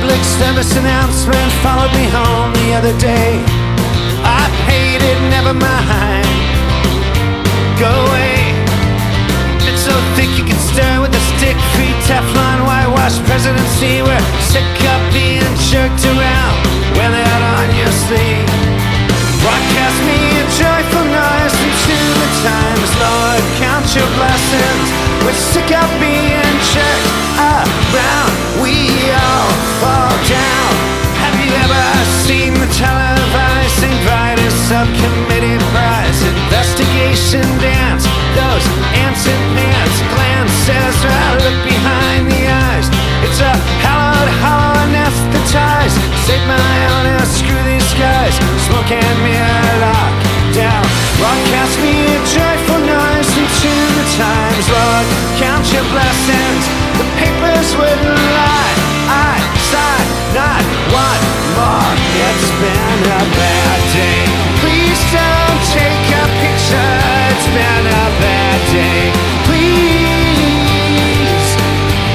public service announcement followed me home the other day. I paid it, never mind. Go away. It's so thick you can stir with a stick. Free Teflon, whitewash presidency. We're sick of being jerked around. Wear that on your sleeve. Broadcast me a joyful noise into the times. Lord, count your blessings. We're sick of being jerked around. We all fall down. Have you ever seen the televised St. Vitus subcommittee prize investigation dance? Those ants and pants glances look behind the eyes. It's a hallowed, hollow anesthetized. Save my honor, screw these guys. Smoke and mirror lock down. Broadcast me a joyful noise into the times. Lord, count your blessings. The papers wouldn't lie. I sigh, not one more. It's been a bad day. Please don't take a picture. It's been a bad day. Please.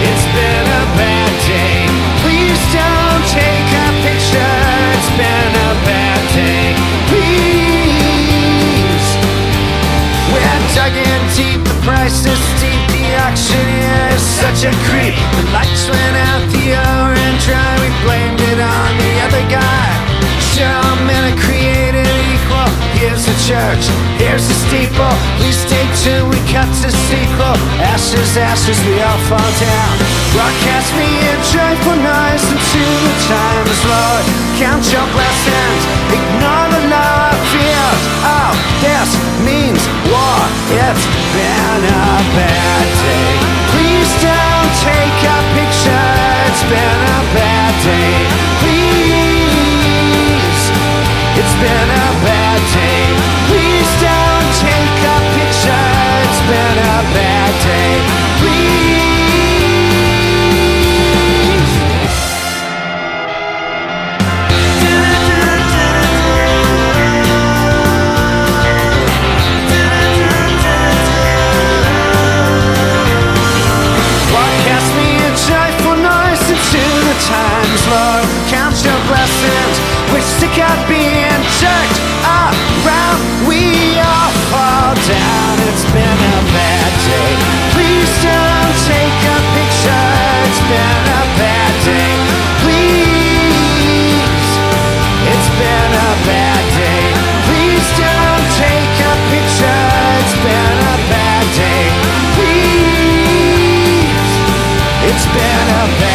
It's been a bad day. Please don't take a picture. It's been a bad day. Please. We're dug in deep. The price is steep. The auctioneer is such a creep. The lights went out. The orange dry. We blamed it on the other guy. Sure, all men are created equal. Here's the church, here's the steeple. Please stay tuned, we cut to sequel. Ashes, ashes, we all fall down. Broadcast me a joyful noise into the times. Lord, count your blessings. Ignore the law of fears. Oh, this means war. It's been a bad day. Please don't take a picture. It's been a bad day. Please. It's been a bad day. Please don't take a picture. It's been a bad day. Please. Broadcast me a joyful noise into the times. Lord, count your blessings. We're sick of being jerked around. We all fall down. It's been a bad day. Please don't take a picture. It's been a bad day. Please. It's been a bad day. Please don't take a picture. It's been a bad day. Please. It's been a bad day.